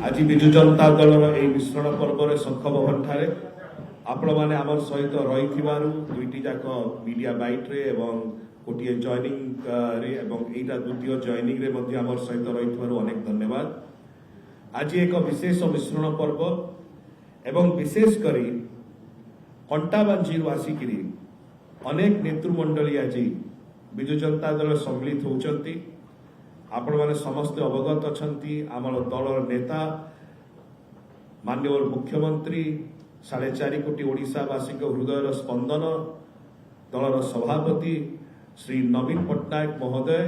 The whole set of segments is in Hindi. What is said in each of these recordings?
आज विजु जनता दल मिश्रण पर्व शंख भवन ठारे आपण मैंने आम सहित रही दुईटी जाक मीडिया बाइट रे एवं गोटे जॉइनिंग रे एवं एटा द्वितीय जॉइनिंग रे मध्य आम सहित रही अनेक धन्यवाद। आज एक विशेष मिश्रण पर्व एवं विशेष करी कंटाबांजी आसिकी अनेक नेतृमंडली आज विजु जनता दल सम्मिलित होती। आपण मैंने समस्त अवगत अच्छा आम दल नेता माननीय मुख्यमंत्री 4.5 कोटी ओडिशावासी हृदय स्पंदन दलर सभापति श्री नवीन पट्टनायक महोदय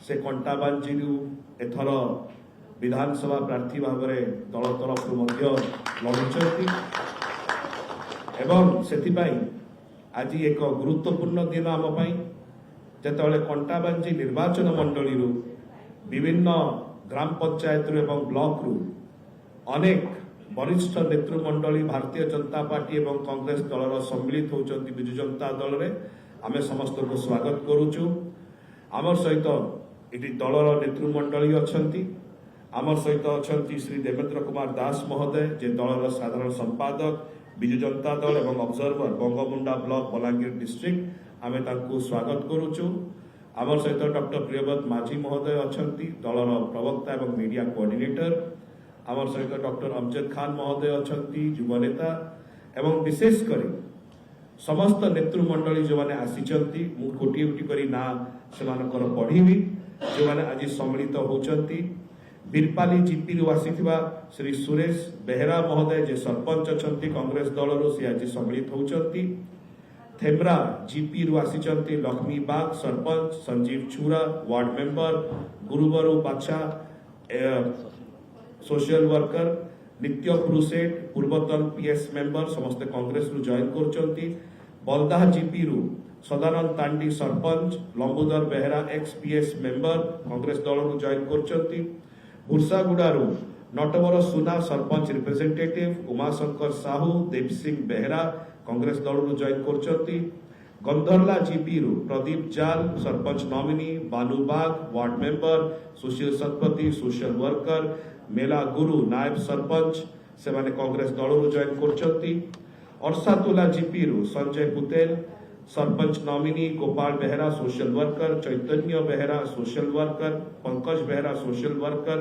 से कंटाबांजी एथर विधानसभा प्रार्थी भाव में दल तरफ लड़ुंट एवं से आज एक गुरुत्वपूर्ण दिन आम जिते कंटाबांजी निर्वाचन मंडली विभिन्न ग्राम पंचायत एवं ब्लॉक रु अनेक वरिष्ठ नेतृमंडली भारतीय जनता पार्टी एवं कांग्रेस दलर सम्मिलित होती विजु जनता दल में आम समस्त को स्वागत करुचु। आम सहित ये दलर नेतृमंडली अच्छा आम सहित अच्छा श्री देवेंद्र कुमार दास महोदय जे दलर साधारण संपादक विजु जनता दल एवं observer Bangomunda block Balangir district आम स्वागत करुचु। आम सहित डॉक्टर प्रियव्रत माझी महोदय अच्छा दलर प्रवक्ता एवं मीडिया कोऑर्डिनेटर आम सहित डॉक्टर अमजद खान महोदय अच्छा युव नेता एवं विशेषकर समस्त नेतृमंडली जो मैंने आसी गोटे गोटी कर ना से पढ़ी जो मैंने आज सम्मिलित होती बीरपाली जीपी रु आसी श्री सुरेश बेहरा महोदय जे सरपंच अच्छा कांग्रेस दल सी आज सम्मिलित होती। थेम्रा जीपी रु आसी लक्ष्मी बाग सरपंच संजीव छुरा वार्ड मेंबर गुरुबरु बाछा सोशल वर्कर नित्य क्रुसेट पूर्वतन पीएस मेंबर समस्त कांग्रेस रु जॉइन कर बलदाह जीपी रु Sadanand Tandi sarpanch Lambodar Behera ex PS member Congress दल रु जॉइन कर बुरसागुड़ारू नटवर सुना सरपंच रिप्रेजेंटेटिव उमाशंकर साहू देव सिंह बेहरा कांग्रेस दल रु जॉइन कर गंधरला जीपी रु Pradeep Jal sarpanch nominee Banubag ward member Sushil Satpathy social worker Mela Guru नायब सरपंच से माने कांग्रेस दल रु जॉइन कर अरसातुला जीपी रु Sanjay Putel sarpanch nominee Gopal Behera social worker Chaitanya Behera social worker Pankaj Behera social worker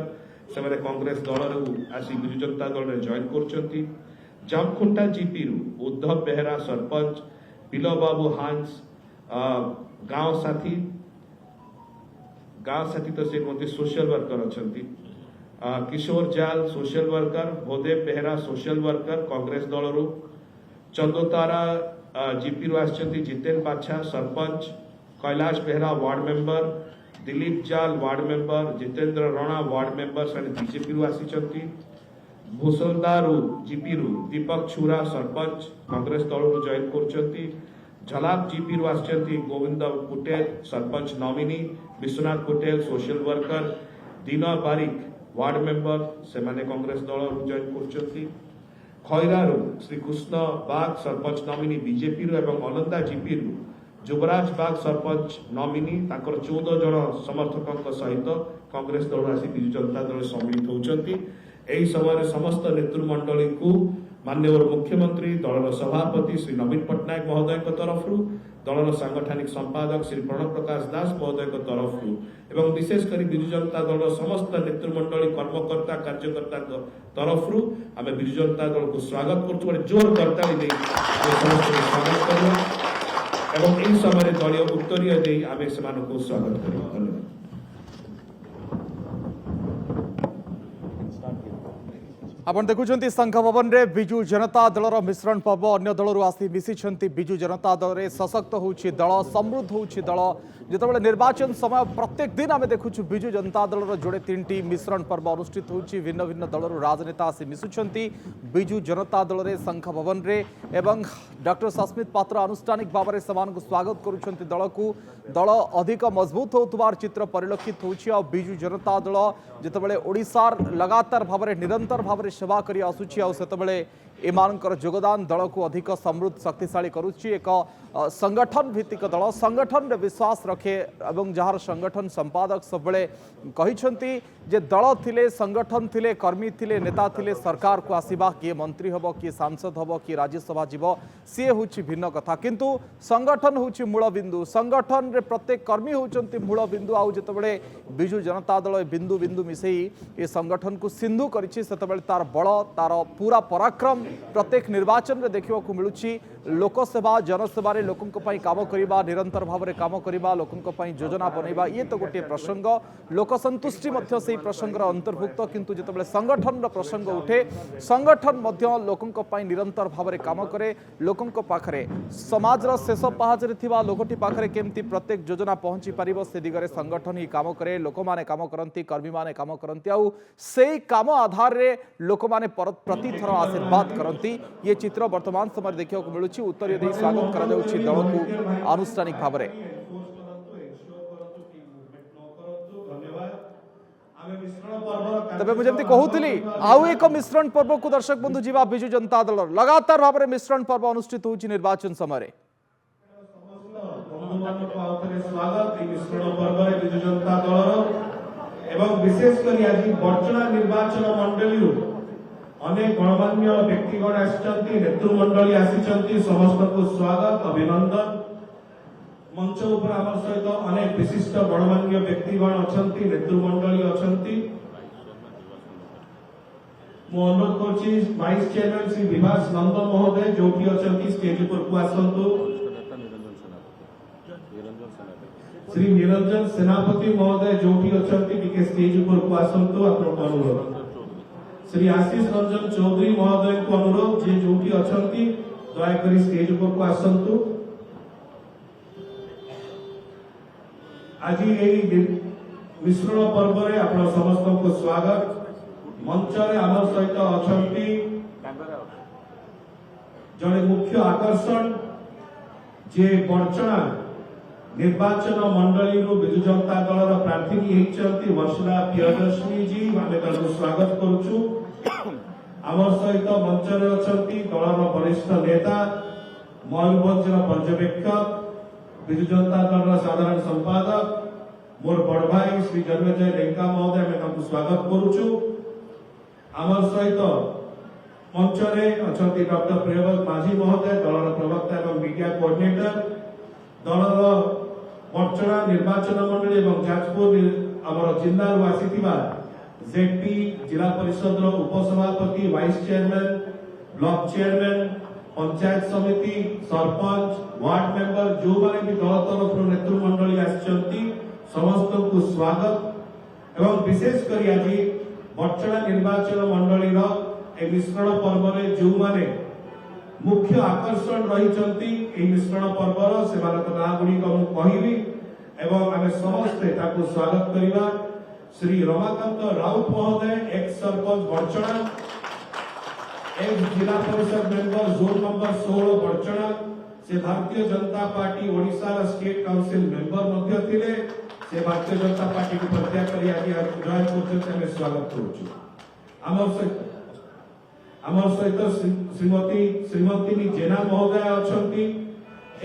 से माने कांग्रेस दल रु आसी विजु जनता दल रे जॉइन कर जामखुंटा जीपी रु उद्धव बेहरा सरपंच पिलो बाबू हांस गांव साथी तो से कहते सोशल वर्कर अच्छा Kishore Jal social worker Bhudev Behera social worker Congress दल रु चंदोतारा जीपी रु आछंती Jiten Bachha sarpanch Kailash Behera ward member Dilip Jal ward member Jitendra Rana ward member से बीजेपी रु आसी भूसलदारू जीपी रु दीपक छुरा सरपंच कांग्रेस दल रु जॉइन कर झलाप जीपी रु आछंती Govind Kutel sarpanch nominee Vishwanath Kutel social worker Dina Barik ward member से माने कांग्रेस दल रु जॉइन कर खैरारू श्री कृष्ण बाग सरपंच नॉमिनी बीजेपी रु एवं अलंदा जीपी रु युवराज बाग सरपंच नॉमिनी 14 जन समर्थकों सहित कांग्रेस दल आसी विजु जनता दल सम्मिलित होती। यही समय समस्त नेतृमंडली को माननीय मुख्यमंत्री दलर सभापति श्री नवीन पट्टनायक महोदय तरफ दलर सांगठनिक संपादक श्री प्रणव प्रकाश दास महोदय तरफ एवं विशेषकर विजु जनता दल समस्त नेतृमंडली कर्मकर्ता कार्यकर्ता तरफ आम विजु जनता दल को स्वागत कर जोर करताली स्वागत कर समय दलीय उत्तरीय दे आम से स्वागत कर धन्यवाद। आपण देखुं संघ भवन रे विजु जनता दलर मिश्रण पर्व अन्य दल आसी मिसी विजु जनता दल रे सशक्त होउछि दल समृद्ध होउछि दल जितेबाला निर्वाचन समय प्रत्येक दिन आम देखु विजु जनता दलर जोड़े 3टी मिश्रण पर्व अनुष्ठित होउछि भिन्न भिन्न दलर राजनेता आसी मिसुछंती विजु जनता दल रे संघ भवन रे एवं डॉक्टर सस्मित पात्र आनुष्ठानिक भाव में समान स्वागत करुछंती दल को दल अधिक मजबूत होउतबार चित्र परिलक्षित होउछि आ विजु जनता दल जितेबाला ओडिशार लगातार भाव में निरंतर भाव में सेवा करी आसुछि आ सेतेबाला एमानकर योगदान दल को अधिक समृद्ध शक्तिशाली करुच्ची। एक संगठन भित्तिक दल संगठन रे विश्वास रखे एवं जार संगठन संपादक सब कहते जे दल थिले संगठन थिले कर्मी थिले नेता थिले सरकार को आसीबा किए मंत्री हब किए सांसद हब किए राज्यसभा जीव सी हूँ भिन्न कथा किंतु संगठन हूँ मूल बिंदु संगठन रे प्रत्येक कर्मी होती मूल बिंदु आउ जितेबाला विजु जनता दल बिंदु बिंदु मिसई ये संगठन को सिंधु करिछि सेतेबाला तार बल तार पूरा पराक्रम प्रत्येक निर्वाचन रे देखिबा को मिलुछि। लोकसेवा जनसेवा लोकों काम करवा निरंतर भाव में काम करवा लोकों योजना बनैबा ये तो गोटे प्रसंग लोक संतुष्टि से प्रसंग अंतर्भुक्त किंतु जितेबाला संगठन प्रसंग उठे संगठन लोकों निरंतर भाव में काम करे लोकों पाखरे समाज शेष पाहाच लोकटी पाखरे केमती प्रत्येक योजना पहुंची पारिबो से दिगरे संगठन ही काम करे लोक माने काम करती कर्मी माने काम करती आउ से काम आधार रे लोक माने प्रति थर आशीर्वाद करती ये चित्र वर्तमान समय देखा मिलूँ उत्तर दे स्वागत करा जाउछि दल को आनुष्ठानिक भाव में। तबे मुझे कहूली आउ एक मिश्रण पर्व को दर्शक बंधु जीवा विजु जनता दल लगातार भाव में मिश्रण पर्व अनुष्ठित होछि निर्वाचन समय विशेषकर आज बर्चना निर्वाचन मंडली अनेक गणमान्य व्यक्तिगण आसिचंती नेतृमंडली आसिचंती समस्त को स्वागत अभिनंदन मंच ऊपर आम सहित अनेक विशिष्ट गणमान्य व्यक्तिगण अछंती नेतृमंडली अछंती मो अनुरोध करछि वाइस चेयरमैन श्री विभास नंद महोदय जोठी अछंती स्टेज ऊपर को आसंतु श्री निरंजन सेनापति महोदय जोठी अछंती टिके स्टेज ऊपर को आसंतु आपन अनुरोध श्री आशीष रंजन चौधरी महोदय को अनुरोध जे जोटी अछंती दयाकरी स्टेज ऊपर को आसंतु। आज यही मिश्रण पर्व रे आपण समस्त को स्वागत मंच रे आम सहित अछंती जने मुख्य आकर्षण जे बर्चना निर्वाचन मंडली विजु जनता दल प्रार्थी होती वर्षना प्रियदर्शनी जी आम स्वागत करुचु। आम सहित मंच रे अछंती दलर वरिष्ठ नेता मयूरभंज पर्यवेक्षक विजु जनता दल साधारण संपादक मोर बड़ भाई श्री जन्मजय लेंका महोदय आम स्वागत करुचु। आम सहित मंच रे अछंती डॉक्टर प्रियव्रत माझी महोदय दलर प्रवक्ता एवं मीडिया कोऑर्डिनेटर दलर बर्चना निर्वाचन मंडली एवं जाजपुर आमर जिल्लारू आसीथिबा जेपी जिला परिषद उपसभापति vice chairman block chairman panchayat समिति सरपंच वार्ड मेंबर जो माने भी दल तरफ नेतृमंडली आछंती समस्त को स्वागत एवं विशेष करी आज बर्चना निर्वाचन मंडली ए मिश्रण पर्व रे जो माने मुख्य आकर्षण रही मिश्रण पर्वर से ना गुड़िक मुझे एवं आम समस्ते स्वागत करवा श्री रमाकांत राउत महोदय एक्स सरपंच बर्चना एक्स जिला परिषद मेंबर जोन नंबर 16 बर्चना से Bharatiya Janata party Odisha state council member थिले से भारतीय जनता पार्टी को प्रत्याग करी आज जॉइन करछन स्वागत करूछु। आमर सहित श्रीमती जेना महोदय अछंती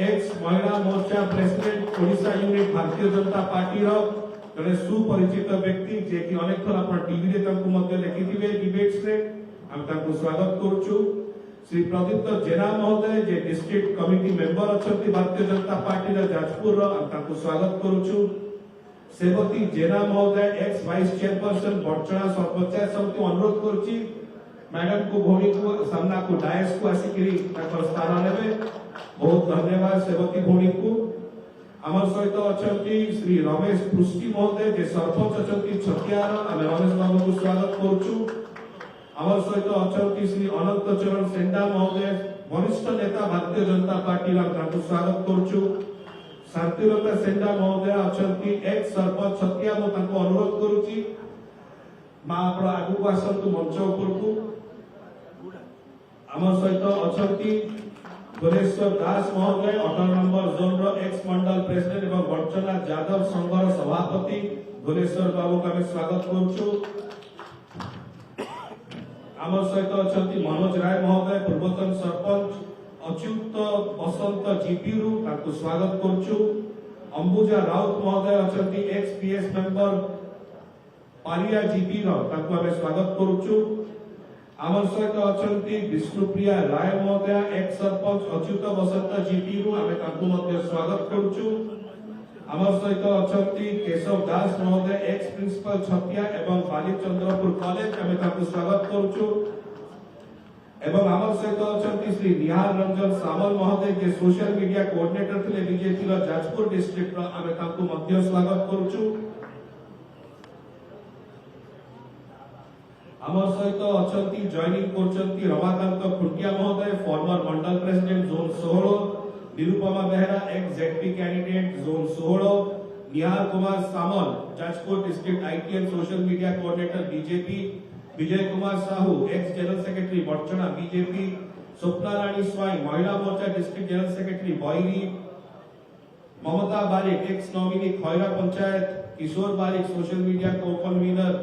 एक्स महिला मोर्चा president Odisha unit Bharatiya Janata party रो जने सुपरिचित व्यक्ति जे कि अनेक थर आपण टीवी रे तांको मध्ये देखिथिबे डिबेट्स रे हम तांको स्वागत करूछु। श्री प्रदीप्त जेना महोदय जे district committee member अछंती Bharatiya Janata party रो जाजपुर रो हम तांको स्वागत करूछु। सेवती जेना महोदय एक्स वाइस चेयरपर्सन बर्चना सरपंचायत समिति अनुरोध करछि मैडम को भौणी को सामना को डायस को आसिकरी स्थान नेबे बहुत धन्यवाद सेवती भौणी को। आम सहित अछंती श्री रमेश पृष्टि महोदय जे सरपंच अछंती छतियार आम रमेश बाबू को स्वागत करूछु। आम सहित अछंती श्री अनंत चरण सेंडा महोदय वरिष्ठ नेता भारतीय जनता पार्टी को स्वागत करूछु। शांतिलता सेंडा महोदय अछंती एक्स सरपंच छतिया मो तांको अनुरोध करूची मां आपण आगु को आसंतु मंच ऊपर को। आम सहित अछंती गोलेश्वर दास महोदय 18 नंबर जोन रो एक्स मंडल प्रेसिडेंट एवं बर्चना जादव संघर सभापति गोलेश्वर बाबू का स्वागत करूछु। आम सहित अच्छा मनोज राय महोदय पूर्वतन सरपंच अच्युत बसंत जीपी रु स्वागत करुचु। अंबुजा राउत महोदय अच्छा एक्स पीएस मेंबर पालिया जीपी आम स्वागत करुचु। आम सहित अच्छा विष्णुप्रिया राय महोदय एक्स सरपंच अच्युत बसंत जीपी रु आम स्वागत करुचु। आम सहित अच्छा केशव दास महोदय एक्स प्रिंसिपल छतिया एवं बालीचंद्रपुर कॉलेज आम स्वागत करुचु। एवं आम सहित अच्छा श्री निहार रंजन सामल महोदय जे सोशल मीडिया कोऑर्डिनेटर थे बीजेपी जाजपुर डिस्ट्रिक्ट आम स्वागत करुचु। आम सहित अच्छा जॉइनिंग कर रमाकांत खुंटिया महोदय former mandal president zone 16, Nirupama Behera ex ZP candidate zone 16, Nihar Kumar Samal Jajpur district IT and social media coordinator BJP, Vijay Kumar Sahu ex general secretary Badchana BJP, Swapna Rani Swain Mahila Morcha district general secretary Boyari, Mamata Barik ex nominee Khaira panchayat, Kishore Barik social media co convener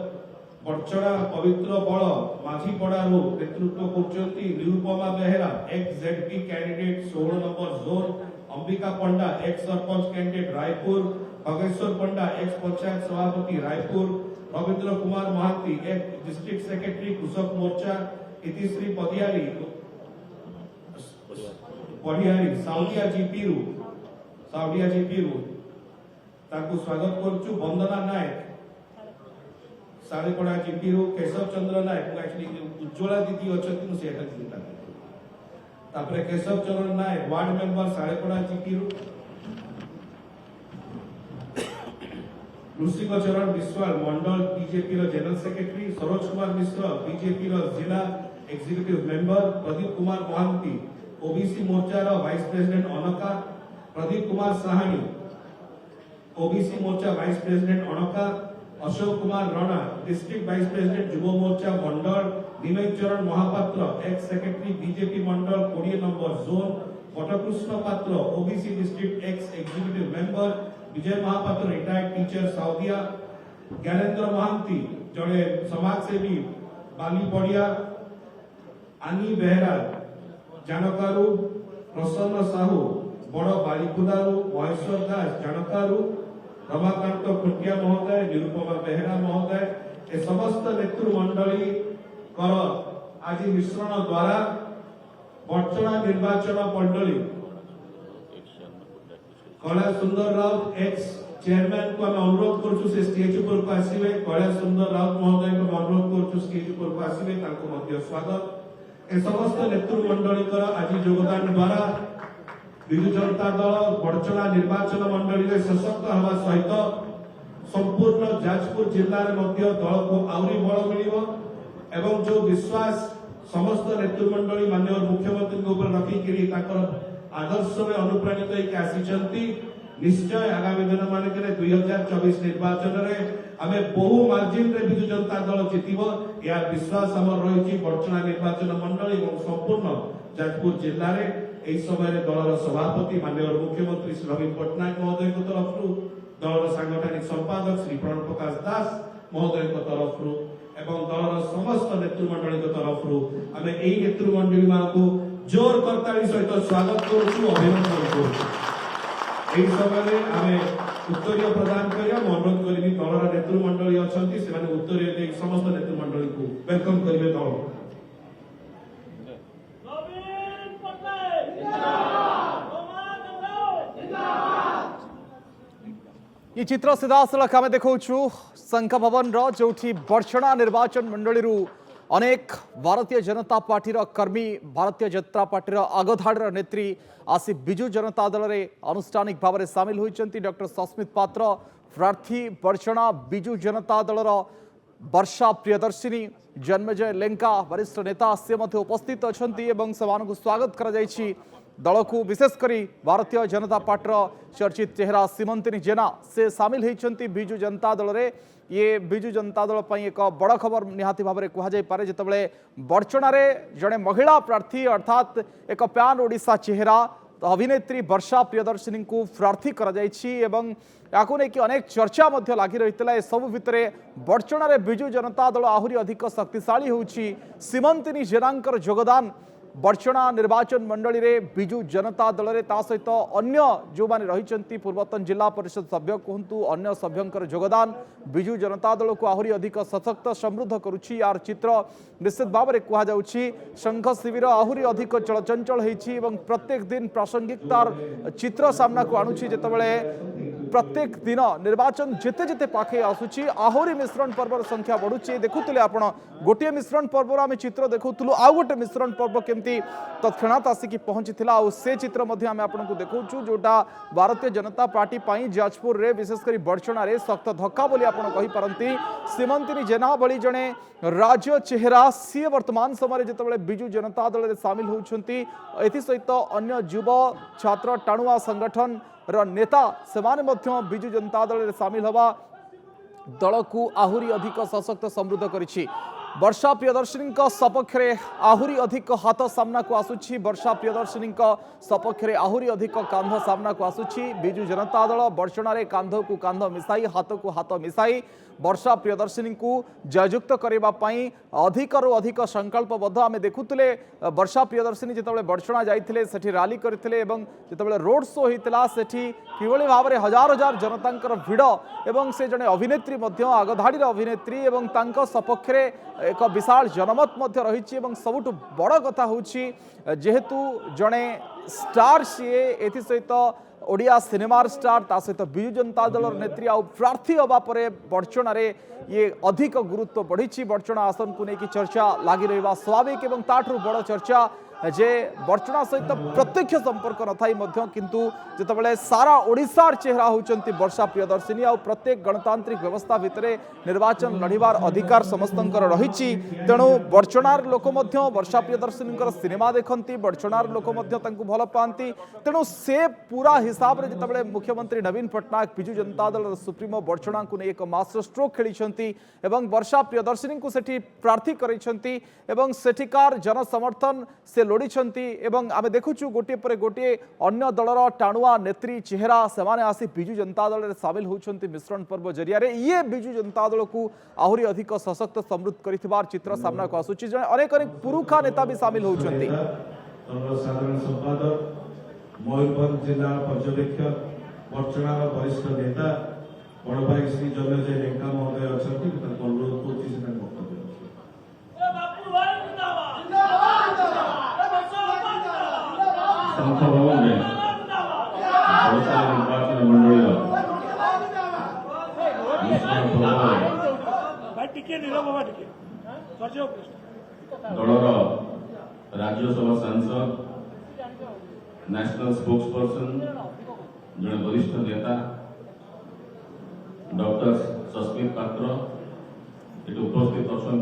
Badchana Pavitra बड़ माझीपड़ारू नेतृत्व करछंती, Nirupama Behera ex ZP candidate 16 number zone, Ambika Panda ex sarpanch candidate Raipur, Khageswar Panda ex panchayat सभापति Raipur, Rabindra Kumar Mahanty ex district secretary Krushak Morcha, Itishree Padiyari Saudia GP ताकू स्वागत करछु। वंदना नायक सारेपड़ा जीपी केशव चंद्र नायक एक्चुअली उज्ज्वला दीदी अच्छी मुझे Keshab Chandra Nayak ward member Sarepada GP Rushik Charan Biswal mandal BJP general secretary, Saroj Kumar Mishra BJP जिला executive member, Pradeep Kumar Mahanty OBC Morcha vice president अनका, Pradeep Kumar Sahani OBC Morcha vice president अनका, Ashok Kumar Rana district vice president Yuva Morcha mandal, Nimesh Charan Mahapatra ex secretary BJP mandal 20 number zone, Batakrushna Patra OBC district ex executive member, Vijay Mahapatra retired teacher Saudia, Gyanendra Mahanty जड़े समाजसेवी बालीपड़िया, आनी बेहरा जानकारु, प्रसन्न साहू बड़ बालीकुदारू, महेश्वर दास जानकारु, रमाकांत खुंटिया महोदय, निरुपमा बेहरा महोदय ए समस्त नेतृमंडली आज मिश्रण द्वारा बड़चना निर्वाचन मंडली कला सुंदर राउत एक्स चेयरमैन को हम अनुरोध करछु से स्टेज पर आसीबे। कला सुंदर राउत महोदय को अनुरोध करछु स्टेज पर आसीबे, ताको मध्य स्वागत। ए समस्त नेतृमंडली आज योगदान द्वारा विजु जनता दल बड़चना निर्वाचन मंडली सशक्त हवा सहित संपूर्ण जाजपुर जिल्ला रे मध्य दल को आउरी बल मिलिबो एवं जो विश्वास समस्त नेतृमंडली माननीय मुख्यमंत्री के ऊपर रखी करी आदर्श में अनुप्राणित होकर आसीचंती। निश्चय आगामी दिन मानक 2024 निर्वाचन रे आमे बहु मार्जिन रे विजु जनता दल जितिबो या विश्वास हमर रहिछि बड़चना निर्वाचन मंडली एवं संपूर्ण जाजपुर जिल्ला रे। एई समय रे दलर सभापति माननीय मुख्यमंत्री श्री नवीन पट्टनायक महोदय को तरफरु, दलर सांगठनिक संपादक श्री प्रणव प्रकाश दास महोदय को तरफरु एवं दलर समस्त नेतृमंडली को तरफरु आमे एई नेतृमंडली मानकु जोर करताली सहित स्वागत करूछु, अभिनंदन करूछु। एई समय रे आमे उत्तरीय प्रदान करिया अनुरोध करिबी दलर नेतृमंडली अछंती से माने उत्तरीय दे समस्त नेतृमंडली को वेलकम करिवे। दल ये चित्र सीधासलख आम देखु संघ भवन जो बड़चना निर्वाचन मंडली अनेक भारतीय जनता पार्टी कर्मी भारतीय जनता पार्टी आगधाड़ नेत्री आसी बिजु जनता दल में आनुष्ठानिक भाव में सामिल होती। डॉक्टर सस्मित पात्र प्रार्थी बड़चना बिजु जनता दल वर्षा प्रियदर्शिनी जन्मजय लेंका वरिष्ठ नेता से उपस्थित अच्छा से स्वागत कर दल को विशेषकर भारतीय जनता पार्टी चर्चित चेहरा सीमंतिनी जेना से सामिल होती बिजु जनता दल में। ये बिजु जनता दल पर एक बड़ खबर निहाती भाव में कहुपे जितेबाला बड़चणारे जड़े महिला प्रार्थी अर्थात एक पैन ओडिशा चेहरा अभिनेत्री वर्षा प्रियदर्शिनी को प्रार्थी करा जायछि एवं याकू नहीं कि अनेक चर्चा मध्य लगी रही है। सबु भितर बड़चणार विजु जनता दल आहरी अधिक शक्तिशाली होउछि। सीमंतिनी जेनांकर योगदान बड़चना निर्वाचन मंडली रे विजु जनता दल रे ता सहित अन्य जो माने रही पूर्वतन जिला परिषद सभ्य कहतु अन्य सभ्यंकर योगदान विजु जनता दल को आहरी अधिक सशक्त समृद्ध करुछि। यार चित्र निश्चित भाव में कह जाउछि संघ शिविर आहरी अधिक चलचंचल होइछि एवं प्रत्येक दिन प्रासंगिकतार चित्र सामना को आणुछि। जेतेबेले प्रत्येक दिन निर्वाचन जेते जेते पाखे आसुछि आहरी मिश्रण पर्वर संख्या बढ़ुछि। देखुतले आपण गोटे मिश्रण पर्वर आम चित्र देखुतलु आ गोटे मिश्रण पर्व केमती तत्क्षणात आसिकी पहुंचीथिला आ से चित्र मध्ये आम आपनको देखौछु जोटा भारतीय जनता पार्टी पई जाजपुर रे विशेषकर बड़चना रे सख्त धक्का बोली आपण कहि पारंती। सीमंतिनी जेना भली जणे राज्य चेहरा सी वर्तमान समय जेतेबेले विजु जनता दल रे शामिल होउछंती एथि सहित अन्य युव छात्र टाणुआ संगठन रो नेता सेमाने मध्य विजु जनता दल रे शामिल हवा दल को आहरी अधिक सशक्त समृद्ध करिछि। वर्षा प्रियदर्शिनी सपक्ष में आहरी अधिक हाथ सामना को आसुछि। वर्षा प्रियदर्शिनी सपक्ष में आहरी अधिक कांध सामना को आसुछि। विजु जनता दल बड़चना कांध को कांध मिसाई हाथ को हाथ मिसाई वर्षा प्रियदर्शिनी को जययुक्त करने अधिक अधिक संकल्पबद्ध आम देखुले। वर्षा प्रियदर्शिनी जिते बड़चना जाइए सेठी रैली करते जिते रोड शो होता सेठी किभली भाव में हजार हजार जनता भिड़ एवं से जड़े अभिनेत्री आगधाड़ी अभिनेत्री एवं तांको सपक्ष एक विशाल जनमत रही। सबुठ बड़ कथा हूँ जेहेतु जड़े स्टार सीए एथि सहित ओडिया सिनेमार स्टार ता सहित विजु जनता दल नेत्री आ प्रार्थी हवा परे बड़चना ये अधिक गुरुत्व बढ़ी। बड़चना आसन को लेकिन चर्चा लगी रहा स्वाभाविक एवं ताठू बड़ चर्चा जे बड़चना सहित प्रत्यक्ष संपर्क न थाई मध्य किंतु जितेबाला सारा ओडिशार चेहरा होउचंती वर्षा प्रियदर्शिनी आ प्रत्येक गणतांत्रिक व्यवस्था भितर निर्वाचन लड़िबार अधिकार समस्तंकर रहिछि। तेणु बड़चनार लोक मध्य वर्षा प्रियदर्शिनी सिनेमा देखती बड़चनार लोक मध्य तांकु भल पाती। तेणु से पूरा हिसाब रे जितेबाला मुख्यमंत्री नवीन पट्टनायक विजु जनता दल सुप्रीमो बड़चना को नहीं एक मास्टर स्ट्रोक खेली एवं वर्षा प्रियदर्शिनी को सेठी प्रार्थी करिसेंती एवं सेठिकार जनसमर्थन से लोड़ीछंती एवं आमे देखुछु गोटे पर गोटे अन्य दलर टाणुआ नेत्री चेहरा सेमाने आसी विजु जनता दल रे शामिल होउछंती मिश्रण पर्व जरिया रे ये विजु जनता दल को आहरी अधिक सशक्त समृद्ध करिथिबार चित्र सामना को आसुछि। जने अनेक अनेक पुरुखा नेता भी शामिल होउछंती। साधारण संपादक मयूरभंज जिला पर्यवेक्षक बड़चनार वरिष्ठ नेता बड़ भाई श्री जन्मेजय लेंका महोदय अछंती अनुरोध करछि से वक्तव्य संघ भवन में बड़चना निर्वाचन मंडल दलर राज्यसभा सांसद नेशनल स्पोक्स पर्सन जड़े वरिष्ठ नेता डॉक्टर सस्मित पात्र ये उपस्थित अच्छा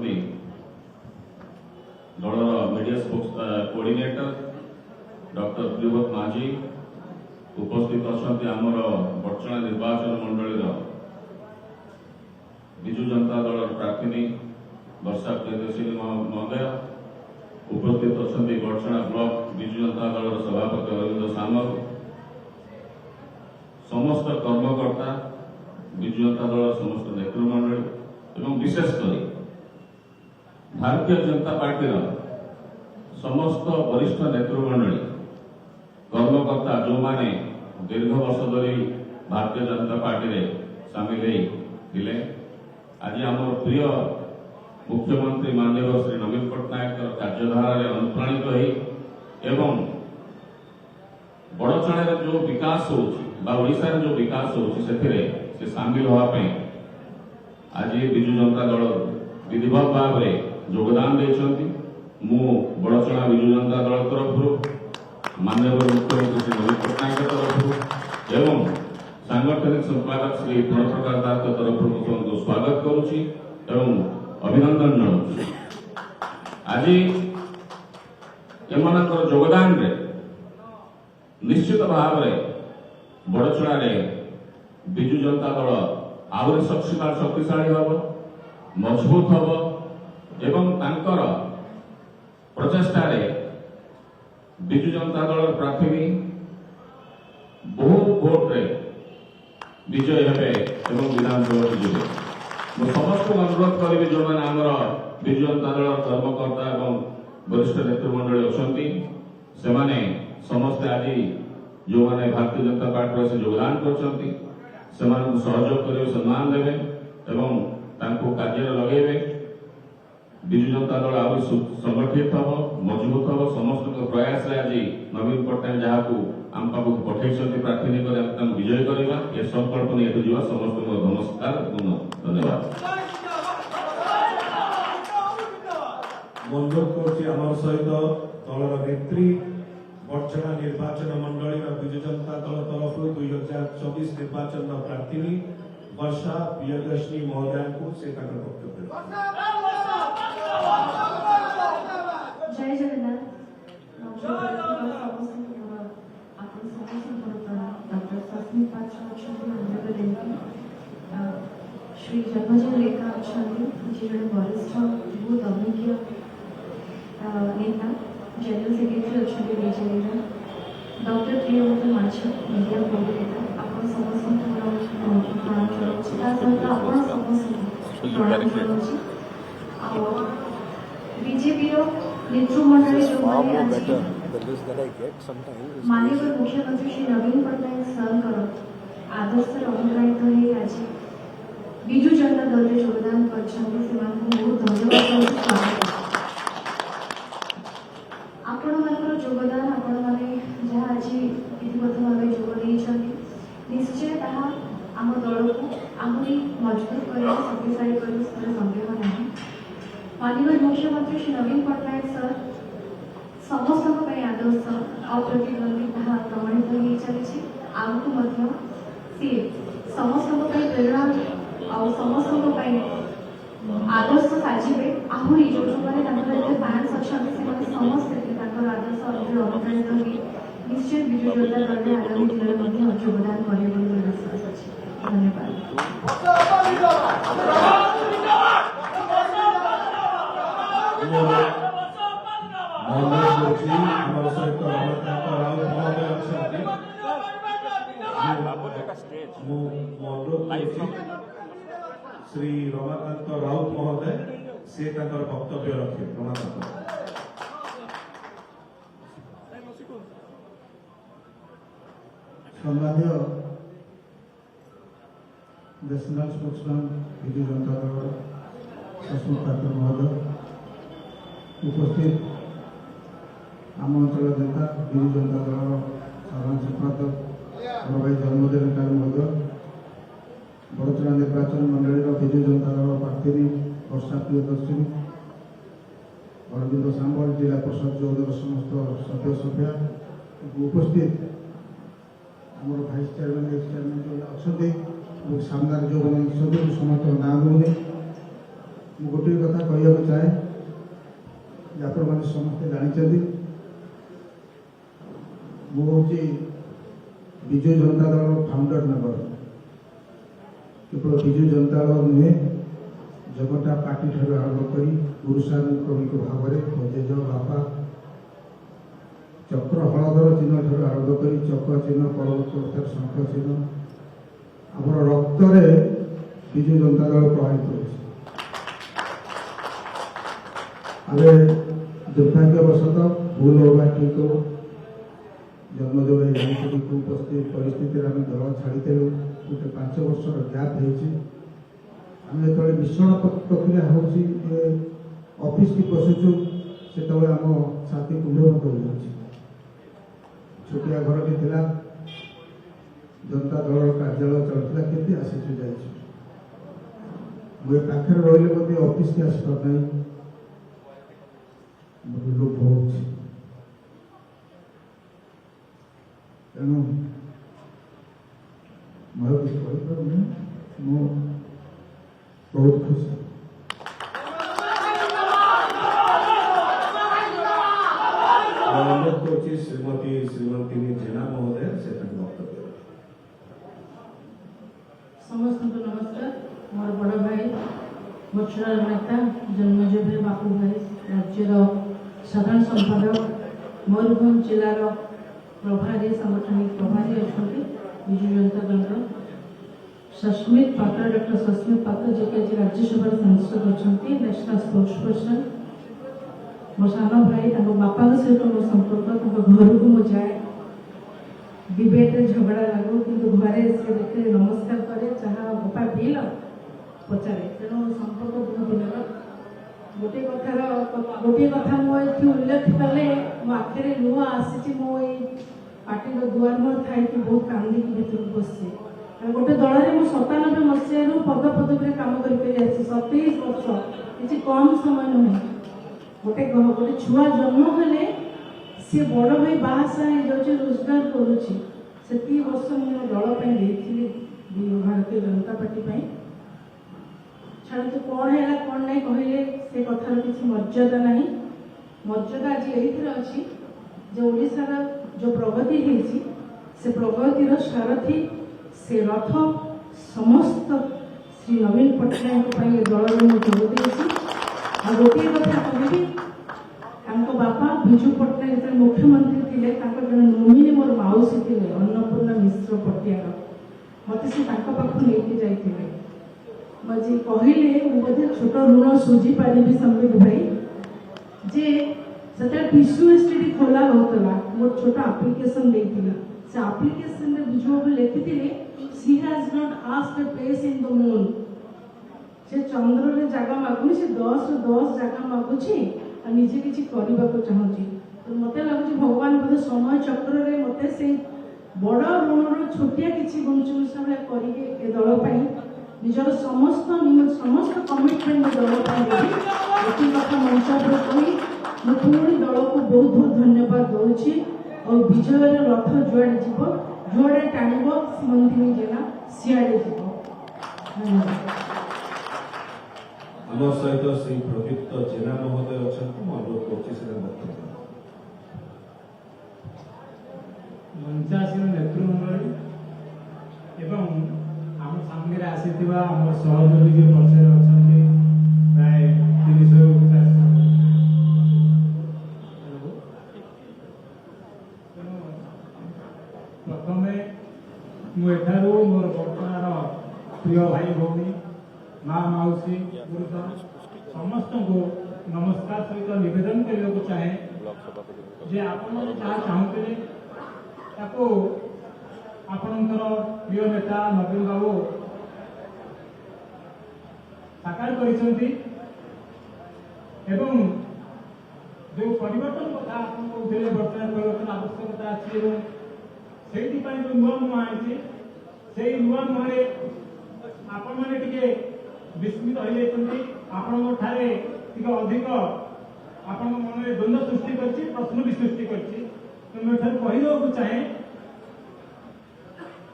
दलर media spokes coordinator doctor Priyavrat माझी उपस्थित अच्छा आमर बड़चना निर्वाचन मंडल विजु जनता दल प्रार्थी वर्षा प्रियदर्शिनी महोदय उपस्थित अच्छा बड़चना ब्लॉक विजु जनता दल सभापति रविंद्र सामल समस्त कर्मकर्ता विजु जनता दल समस्त नेतृमंडल एवं विशेषकर भारतीय जनता पार्टी समस्त वरिष्ठ नेतृमंडल कर्मकर्ता जो माने दीर्घ वर्ष धरी भारतीय जनता पार्टी रे सामिल होते आज आम प्रिय मुख्यमंत्री माननीय श्री नवीन पट्टनायक कार्यधारा अनुप्राणित एवं बड़चना जो विकास होशा जो विकास हो सामिल होगापी आज विजु जनता दल विधिवत भाव में योगदान देते मु बड़चना विजु जनता दल तरफ माननीय मुख्यमंत्री श्री नवीन पट्टनायक तरफ एवं सांगठनिक संपादक श्री प्रणप्रकाश दास तरफ मुख्यमंत्री स्वागत करुच्ची एवं अभिनंदन जनाऊँ। आज एमानकर योगदान रे निश्चित भाव में बड़चना विजु जनता दल आहरी शक्तिशाली हम मजबूत हम एवं तांकर प्रचेष्टा विजु जनता दल प्रार्थी बहुत भोट रे विजय हेबे एवं विधानसभा जिले मु समस्त अनुरोध करी जो मैंने आमर विजु जनता दल कर्मकर्ता एवं वरिष्ठ नेतृमंडली अच्छी से माने समस्ते आज जो मैंने भारतीय जनता पार्टी से योगदान कर सहयोग कर सम्मान देवे एवं कार्य लगे विजु जनता दल आ संगठित हम मजबूत हम समस्त प्रयास आज नवीन पट्टनायक जहाँ आम पाखक पठे प्रार्थी कर विजय करवा ये संकल्प नहीं जा समस्त नमस्कार धन्यवाद अनुरोध कर सहित दलर नेत्री बर्चना निर्वाचन मंडली विजु जनता दल तरफ 2024 निर्वाचन प्रार्थी वर्षा प्रियदर्शनी महोदय को से वक्तव्य जय जगन्नाथ डॉक्टर सस्मित पात्र श्री जन्मजय लेखा अच्छा जी जड़े वरिष्ठ बहुत अभिज्ञ नेता जनरल सेक्रेटरी अच्छा बीजेपी डॉक्टर प्रियव्रत माछी मीडिया कोऑर्डिनेटर आपण समस्त प्रणाम करुच्ची सहित आपण समस्त प्रणाम करुच्ची बीजेपी नेतृमंडली जो मैंने माननीय मुख्यमंत्री श्री नवीन पट्टनायक सर आदर्श अनुप्राणित हो आज विजु जनता दल में योगदान कर बहुत धन्यवाद स्वागत आपण मान योगदान आपण मैंने जहाँ आज विधिवत भाव जोग निश्चय ताहा आम दल को आहरी मजबूत कर शक्तिशाली कर संदेह ना माननीय मुख्यमंत्री श्री नवीन पट्टनायक सर समस्त आदर्श अप्रतिद्वंदी ताहा प्रमाणित हो चली आगू सी समस्त प्रेरणा और समस्त आदर्श साजिबे आहरी जो जो मैंने फैंस अच्छा समस्त आदर्श अनुप्राणित हो निश्चय विजु जनता दल में आगामी दिन में योगदान करेंगे विश्वास अच्छे धन्यवाद श्री रमाकांत राउत महोदय से वक्तव्य रखे रमाकांत सम्मानीय नेशनल स्पोर्ट्समैन विजु जनता दल सस्मित पात्र महोदय उपस्थित आम अंचल नेता विजु जनता दल साधारण संपादक भाई जन्मजय लेखा महोदय बड़चना निर्वाचन मंडली विजु जनता दल प्रार्थी वर्षा प्रियदर्शिनी अरविंद सांबल जिला परिषद चौदह समस्त सभ्य सभ्या उपस्थित आम भाइस चेयरमैन एक्स चेयरमैन जो अच्छा सामने जो मैंने समस्त ना दूनी गोटे कथा कहना चाहे आप समस्ते जानते मुझे विजु जनता दल फाउंडर मेंबर केवल विजु जनता दल नुहे जगटा पार्टी ठार आरंभ कर पुरुषानुक्रमिक भाव में जेज बापा चक्र हलदर चिन्ह ठार आरंभ कर चक्र चिन्ह परवर्त शंख चिन्ह आम रक्त विजु जनता दल प्रभावित हो दुर्भाग्यवशतः भूल होगा ठीक हो जन्मजय राजनीति को उपस्थित परिस्थिति आम दल छाड़ी गोटे 5 वर्षर गैप आम जो मिश्रण प्रक्रिया हो ऑफिस की पशुचु से आम छाती कुंभ हो छोटिया घर भी थिला जनता दल कार्यालय चलता केते आसी जाए मुझे पाखे रही ऑफिस की आसपार नहीं लोभ हो तेणु मैं किसी कहीपरि मु बहुत खुशी अनुरोध कर श्रीमती जेना महोदय से वक्तव्य समस्त को नमस्कार मोर बड़ भाई बर्चना नेता जन्मजय भाई बापू भाई राज्यर साधारण संपादक मयूरभंज जिलार प्रभारी सांगठनिक प्रभारी अच्छा विजु जनता दल सस्मित पात्र डॉक्टर सस्मित पात्र जो कि आज राज्यसभा सांसद अच्छा नेशनल स्पोर्ट्स पर्सन मो सान भाई बापा सहित मो संपर्क घर को मु जाए डिबेट झगड़ा लागू कि घरे से देखे नमस्कार करे चाह बापा पील पचारे तेणु संपर्क बहुत दिन गोटे कथा मुझे उल्लेख कले मो आखिरी नुआ आसी मो पार्टी दुआर मोर थी बहुत कांदी भर बसছে गोटे दल में मुझे 97 मसीह पद पदवी कम कर 27 वर्ष किसी कम समय नुहे गोटे गोटे छुआ जन्म हेले सी बड़ भाई बाहासा हो रोजगार करुच्ची से वर्ष मुझे दल भारतीय जनता पार्टी छाड़ तो कौन है कौन नहीं कहले से कथार किसी मर्यादा नहीं मर्यादा आज ये अच्छी जो ओडिशार जो प्रगति है से प्रगतिर सारथी से रथ समस्त श्री नवीन पट्टनायक दल में जोग आ गोटे कथा कह बापा विजु पट्टनायक जो मुख्यमंत्री थे जन नोमिनी मोर मौसी थे अन्नपूर्णा मिश्र पटियार मत से पाख नहीं जाते मजे कहले बोधे छोट ऋण सुझी पारि संबित भाई जे से पिशु एसटीडी खोला होता मोर छोट आप्लिकेसन देता से आप्लिकेसन विजु लिखी she has not asked place in the moon से चंद्र रे जगह मागुनी से 10 ରୁ 10 जगह मागुची आ निजे किछि करबा को चाहूची तो मते लागुची भगवान बोधे समय चक्र रे मते से बड़ ऋण रो छोटिया किछि बंचु सब करिके ए दल पई निजर समस्त कमिटमेंट दल पई कथा मंच पर कही मैं पुणी दल को बहुत बहुत धन्यवाद दूची और विजय रथ जुआड़े जीव जुआड़े टाणब मंदिर जेना सियाड़े जीव धन्यवाद आम सहित श्री प्रदीप्त जेना महोदय अच्छा अनुरोध कर मंचासीन नेतृमंडली एवं आम सामने आसीथिबा आम सहयोगी जो पक्षे अछंती प्राय 30 ରୁ 40 प्रथमे मुठारू मोर वर्तमान प्रिय भाई भौणी माँ मौसी गुरुजन समस्त को नमस्कार सहित निवेदन करने चाहे जे आपण जहाँ चाहूले ताको आपणकर प्रिय नेता नवीन बाबू साकार करिसेंती एवं जो परिवर्तन कथा आपन कहते वर्तमान परिवर्तन आवश्यकता अच्छी से जो नुआ नुआ आई से नुआ नुआ आपण मैंने टिके विस्मित हो जाती आपण ठारे टिके अधिक आपण मन में द्वंद्व सृष्टि करछि प्रश्न भी सृष्टि करछि तो मैं ठारे कहिदो चाहे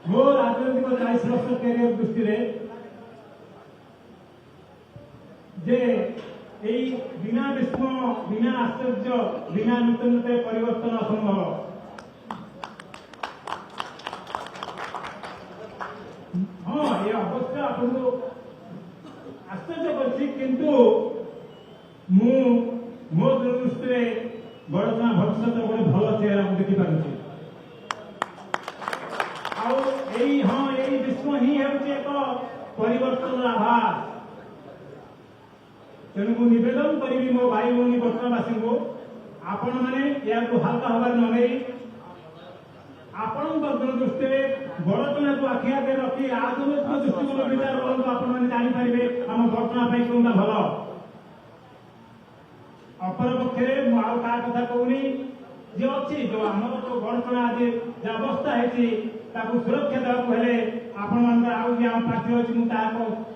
मो राजनीतिक 40 वर्ष कैरियर दृष्टि जे এই বিনা বিস্ম বিনা আশ্চর্য বিনা নূতনতে পরিবর্তন অসম্ভব हाँ ये अवस्था आपको आश्चर्य करछि किंतु मु मो दृष्टि वर्तमान भविष्य गोटे भल चेहरा देखी पारुछि हाँ यही विश्व ही एक परिवर्तन आभास तेणु मु निवेदन करी मो भाई भौणी वर्तमानवासी को आपण मैंने या हल्का हबार न आपण दृष्टि बड़चना को आखि आगे रखी आधुनिक दृष्टिकोण विचार करते आपने जानीपारे आम वर्तमान कौटा भल अपर पक्षे क्या कथा कहूनी जे अच्छी जो आम जो गणतंत्र आज जो अवस्था है सुरक्षा देवाक हेले आपण मान आम पार्टी अच्छी मुझे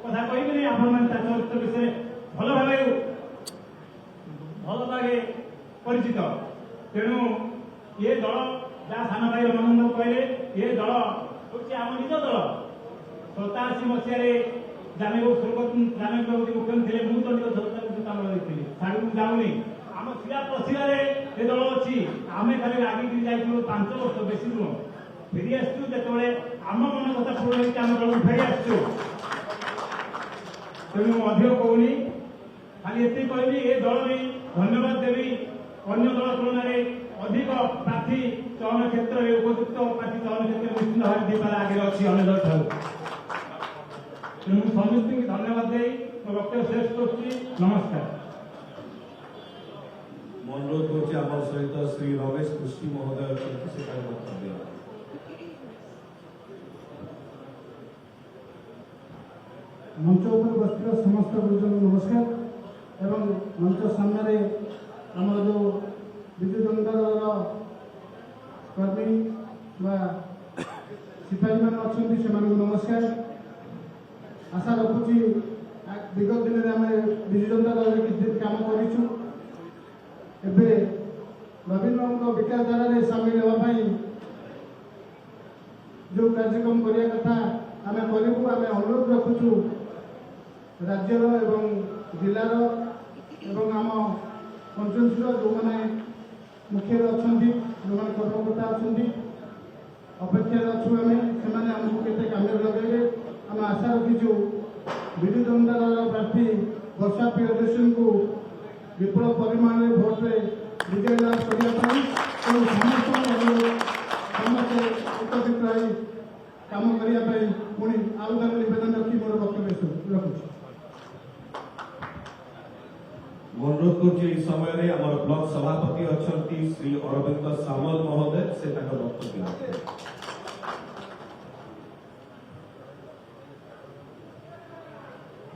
कथा कहबी आपण चरित्र विषय भल भाव परिचित तेणु ये दल जहाँ सान भाई रमानंद कहले ये दल हूँ आम निज दल 87 मसीह जामेबाबू मुख्यमंत्री थे मुझे तो निज काम देखी साड़ी जाऊनी आम शिला प्रशिला ये दल अच्छी आम खाली रागिकी जाइलु 5 वर्ष बेसी नुह फेरी आसु जो आम मन कथा पूर्ण आम दल फेरी आसु तेणु अधिक कहूनी खाली ये कहली ये दल भी धन्यवाद देवी अन्य दल तुलन में अधिक प्रार्थी चयन क्षेत्र में दीपार आगे अच्छी अन्य दल ठार समस्त धन्यवाद दे वक्तव्य शेष कर नमस्कार। अनुरोध करछि आम सहित श्री रमेश कृष्ण महोदय अछंती से तार वक्तव्य। मंच उपर बसथिबा समस्त गुरुजन नमस्कार एवं मंच सामने आमर जो विजु जनता दल कर्मी बा सिपाही मान अच्छी से नमस्कार। आशा रखुची विगत दिन में आम विजु जनता दल किसी काम करूँ नवीन विकास धारा सामिल होगापी जो कार्यक्रम करने कथा आम करूँ आम अनुरोध रखुचु राज्यर एवं जिलार एवं आम पंचायतर जो मैंने मुख्य अच्छा जो मैंने कर्मकर्ता अच्छा अपेक्षा अच्छु आम से आमको केते काम लगे आम आशा रखीचु विजु जनता दल प्रार्थी वर्षा प्रियदर्शन को विपुल परिमाण में भोट विजय लाभ करने समस्त एकत्रित रही काम करने पुणी आउदान नवेदन रखी मोर वक्तव्य रखुच्छी। अनुरोध करछि समय आम ब्लॉक सभापति अच्छा श्री अरविंद सामल महोदय से वक्तव्य।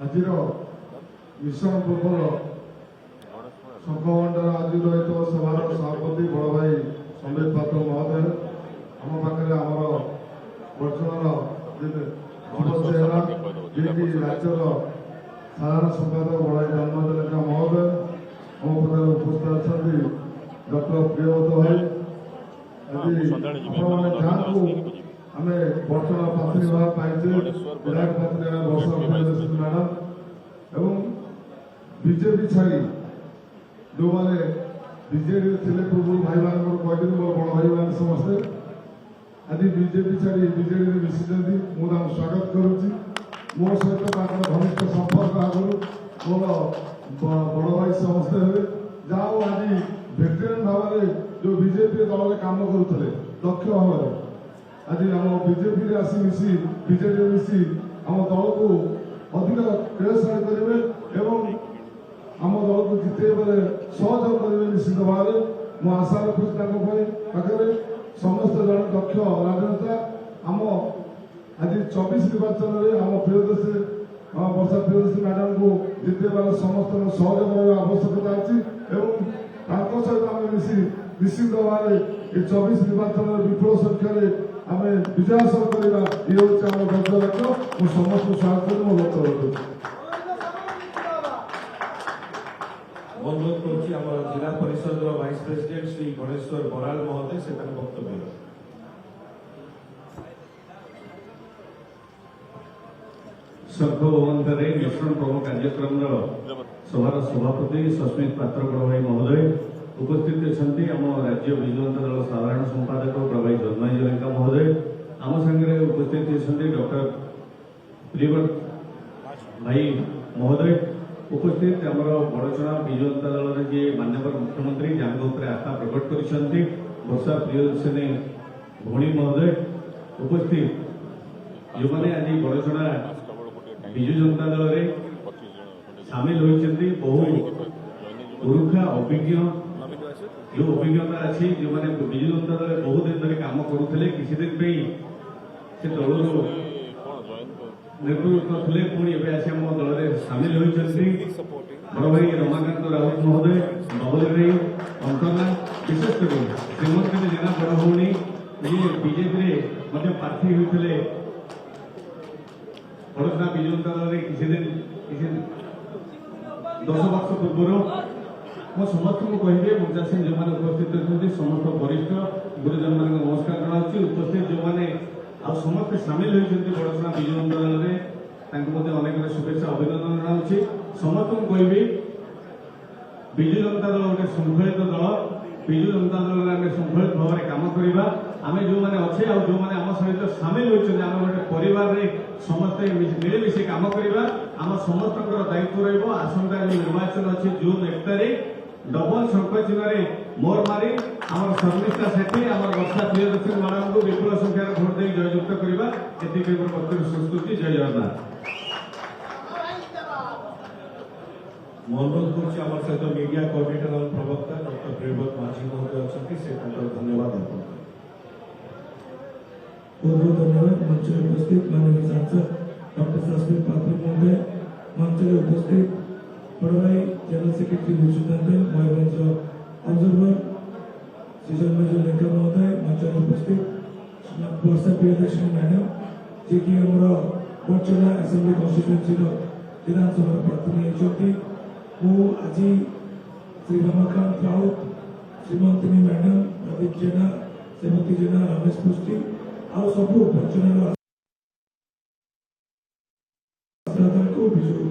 आज मिशन पूर्व संघमंडल आज रहित सभार सभापति बड़ भाई संबित पात्र महोदय आम पाखे आमर वर्तमान चेहरा जी राज्यर साधारण संपादक बड़ भाई जन्मदिन महोदय आम पाखे उपस्थित अच्छा डॉक्टर प्रियव्रत भाई आज जहाँ आम वर्तमान पात्री भाव पाइचे विधायक पात्री वर्षा मैडम एवं बीजेपी छाड़ी जो मैंने बीजेडी थे पूर्व भाई मान कहते मोर बड़ भाई मान समस्ते आज बीजेपी छाड़ी बीजेडी मिशिंट मुझे स्वागत करुच्ची मो सहित घनिष्ठ संपर्क आगु मोर बड़ भाई समस्ते हुए जहाँ आज भेटेरियन भाव में जो बीजेपी दल में कम करुले दक्ष भाव में आज आम बीजेपी आसी मिसी बीजेडी मिसी आम दल को अधिक प्रेरणाशाली करेंगे एवं आम दल को जिते बेले सहयोग करेंगे निश्चित भाव में मु आशा रखुच्छी पाखे समस्त जन दक्ष राजनेता आम आज 24 निर्वाचन में आम प्रियदर्शी वर्षा प्रियदर्शी मैडम को जितेबार समस्त सहयोग करने आवश्यकता अच्छी सहित आम मिसी निश्चित भाव में 24 निर्वाचन में विपुल संख्यार आम विजय हासिल करवा ये हूँ आम गद्य लक्ष्य मुझे समस्त स्वागत कर मो लक्ष्य रखुच्छी। अनुरोध करछि आमर जिला परिषद वाइस प्रेसिडेंट श्री गणेश्वर बराल महोदय से वक्तव्य। संघ भवन मिश्रण प्रमुख कार्यक्रम सभार सभापति सस्मित पात्र बड़ भाई महोदय उपस्थित अच्छा आम राज्य विजु जनता दल साधारण संपादक बड़ भाई जन्मय जयंका महोदय आम संगे उपस्थित अच्छा डॉक्टर प्रियव्रत भाई महोदय उपस्थित आमर बड़चणा विजु जनता दल जी माननीय मुख्यमंत्री जहाँ आशा प्रकट कर वर्षा प्रियदर्शिनी भौणी महोदय उपस्थित जो मैंने आज बड़चणा विजु जनता दल में सामिल होती बहु पुरुखा अभिज्ञ जो अभिज्ञता अच्छी जो मैंने विजु जनता दल बहुत दिन धरी कम करुले किसी दिन से दल नेतृत्व थे पुणी आसी आम दल में सामिल होती बड़ भाई रमाकांत राउत महोदय बबलू अंकना विशेषकर श्रीमती जेना बड़ भौणी ये बीजेपी प्रार्थी होते बड़चना विजु जनता दल किसी दिन 10 वर्ष पूर्व मो समस्त को कहे मुचासीन जो मैंने उपस्थित अच्छे समस्त वरिष्ठ गुरुजन मान नमस्कार जनावि उपस्थित जो मैंने समस्त सामिल होती बड़चना विजु जनता दल में अनेक शुभेच्छा अभिनंदन जनावि समस्त को कहि विजु जनता दल गोटे श्रृंखलित दल विजु जनता दल में आम श्रृंखलित भाव में कम करवा आम जो मैंने अच्छे जो मैंने आम सहित सामिल होती आम गोटे परिवार समस्ते मिलमिशि कम करवा आम समस्त दायित्व रहा आसंता जो निर्वाचन अच्छे जून 1 तारिख डबल शंख चिन्ह मोर मारी आम शर्मिष्ठा सेठी आम वर्षा प्रियदर्शनी मैडम को विपुल संख्यार भोट दे जययुक्त करवा एति पक्ष संस्कृति जय जगन्नाथ अनुरोध कर सहित मीडिया कोऑर्डिनेटर और प्रवक्ता डॉक्टर प्रियव्रत माझी महोदय अच्छा से धन्यवाद अर्पण बहुत बहुत धन्यवाद मंच में उपस्थित माननीय सांसद डॉक्टर सस्मित पात्र महोदय मंच में उपस्थित बड़ भाई general secretary Vishnunandan Mayurbhanj observer Shri Janmejay Lekha महोदय मंच में उपस्थित वर्षा प्रियदर्शनी मैडम जी की आमर बड़चना असेंबली कन्स्टिट्यूएंसी विधानसभा प्रार्थी होती आज श्री रमाकांत राउत श्रीमंतिनी मैडम प्रदीप जेना सेवती जेना रमेश पुष्टि आ सबू बड़चना को विजु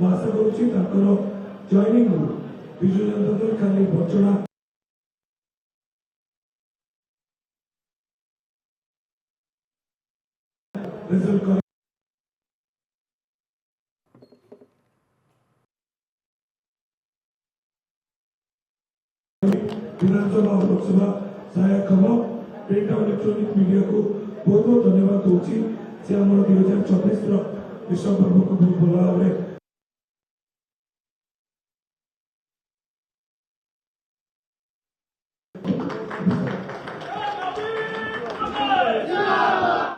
आशा करुँच जॉइनिंग विजु जनता दल खाली बड़चना रिजल्ट कर विधानसभा और लोकसभा सहायक खबर प्रिंट और इलेक्ट्रॉनिक मीडिया को बहुत बहुत धन्यवाद दूसरी से आम 2024 विश्व पर्व को बहुत भल भाव